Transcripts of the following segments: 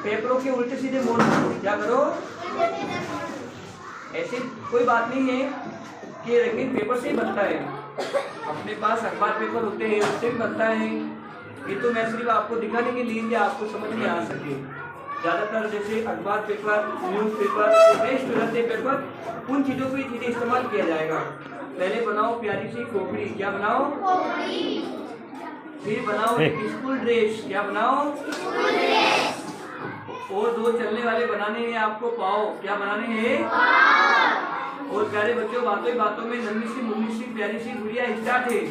पेपरों के उल्टे सीधे मोड़ दो। क्या करो? ऐसी कोई बात नहीं है कि रंगीन पेपर से ही बनता है, अपने पास अखबार पेपर होते हैं उससे भी बनता है। ये तो मैं सिर्फ आपको दिखाने के लिए कि आपको समझ में आ सके। ज़्यादातर जैसे अखबार पेपर, न्यूज़ पेपर, वेस्ट हो जाते पेपर, उन चीज़ों को चीज़ें इस्तेमाल किया जाएगा। पहले बनाओ प्यारी सी खोपड़ी। क्या बनाओ? खोपड़ी। फिर बनाओ एक स्कूल ड्रेस। क्या बनाओ? School dress. और दो चलने वाले बनाने हैं आपको पाओ। क्या बनाने हैं? पाओ। और प्यारे बच्चों, बातों ही बातों में नन्ही सी मुन्नी सी प्यारी सी गुड़िया स्टार्ट है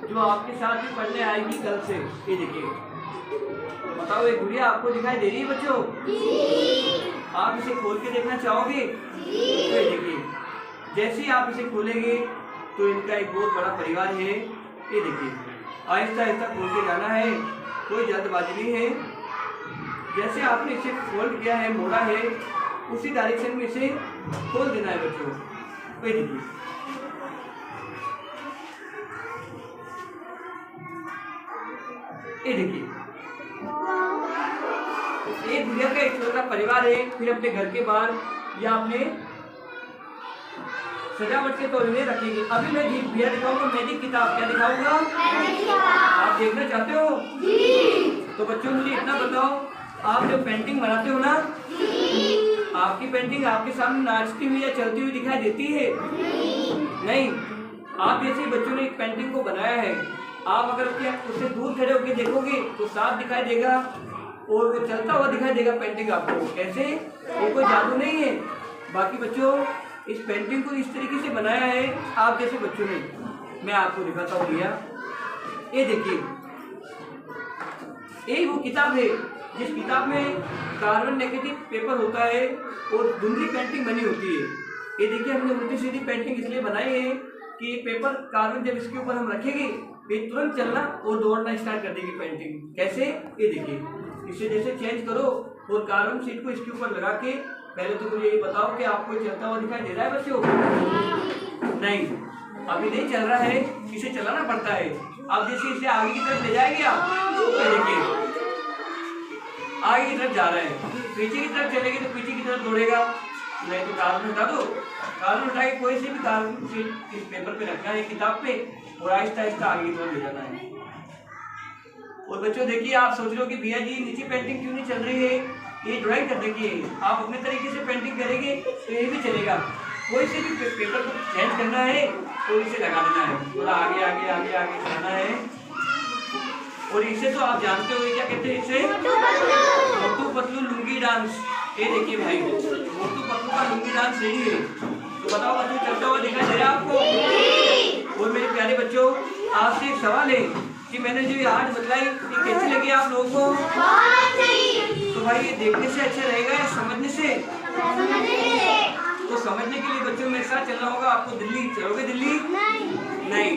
जो आपके साथ ही पढ़ने आएगी कल से। ये देखिए, बताओ ये गुड़िया आपको दिखाई दे रही है बच्चों? जी। आप इसे खोल के देखना चाहोगे? जी। तो ये देखिए, जैसे ही आप इसे खोलेंगे तो इनका एक बहुत बड़ा परिवार है। ये देखिए, आहिस्ता आहिस्ता खोल के जाना है, कोई जल्दबाजी नहीं है। जैसे आपने इसे फोल्ड किया है, मोड़ा है, उसी डायरेक्शन में इसे खोल देना है बच्चों। ये देखिए, ये देखिए, एक गुड़िया का एक छोटा परिवार है। फिर अपने घर के बाहर या अपने सजावट के तौर में रखेंगे। अभी मैं भैया दिखाऊंगा मैजिक किताब। क्या दिखाऊंगा? आप देखना चाहते हो? जी। तो बच्चों मुझे इतना बताओ, आप जो पेंटिंग बनाते हो ना, आपकी पेंटिंग आपके सामने नाचती हुई या चलती हुई दिखाई देती है? नहीं। आप जैसे बच्चों ने एक पेंटिंग को बनाया है, आप अगर उससे दूर खड़े होकर देखोगे तो साफ दिखाई देगा और वो चलता हुआ दिखाई देगा पेंटिंग आपको। कैसे? ये कोई जादू नहीं है। बाकी बच्चों, इस पेंटिंग को इस तरीके से बनाया है आप जैसे बच्चों ने। मैं आपको दिखाता हूँ भैया। ये देखिए, यही वो किताब है जिस किताब में कार्बन नेगेटिव पेपर होता है और धुंधली पेंटिंग बनी होती है। ये देखिए, हमने उल्टी सीधी पेंटिंग इसलिए बनाई है कि पेपर कार्बन जब इसके ऊपर हम रखेंगे ये तुरंत चलना और दौड़ना स्टार्ट कर देगी पेंटिंग। कैसे? ये देखिए, इसे जैसे चेंज करो और कार्बन शीट को इसके ऊपर लगा के, पहले तो मुझे ये बताओ कि आपको चलता हुआ दिखाई दे रहा है बच्चों? नहीं, अभी नहीं चल रहा है, इसे चलाना पड़ता है। अब जैसे इसे आगे की तरफ ले जाएंगे आप, देखिए आगे की तरफ जा रहा है, पीछे की तरफ चलेगी तो पीछे की तरफ दौड़ेगा। नहीं तो कार्बन हटा दो, कार्बन उठा के कोई से भी कार्बन शीट इस पेपर पे रखना है, किताब पे, और आहिस्ता आहिस्ता आगे की तरफ ले जाना है। और बच्चों देखिए, आप सोच रहे हो कि भैया जी नीचे पेंटिंग क्यों नहीं चल रही है? ये ड्राइंग करने की है। आप अपने तरीके से पेंटिंग करेंगे तो ये भी चलेगा। कोई से भी पेपर को चेंज करना है तो इसे लगा देना है, थोड़ा आगे आगे आगे आगे चलना है। और इसे तो आप जानते हो क्या कहते हैं? इसे मोटू पतलू लुंगी डांस। ये देखिए भाई, मोटू पतलू का लुंगी डांस यही है। तो बताओ बच्चों, चलता हुआ दिखाई दे रहा है आपको? और मेरे प्यारे बच्चों, आपसे एक सवाल है कि मैंने जो ये आर्ट बताई ये कैसी लगी आप लोगों को? तो भाई, ये देखने से अच्छा रहेगा या समझने से? तो समझने के लिए बच्चों मेरे साथ चलना होगा आपको। दिल्ली चलोगे? दिल्ली नहीं।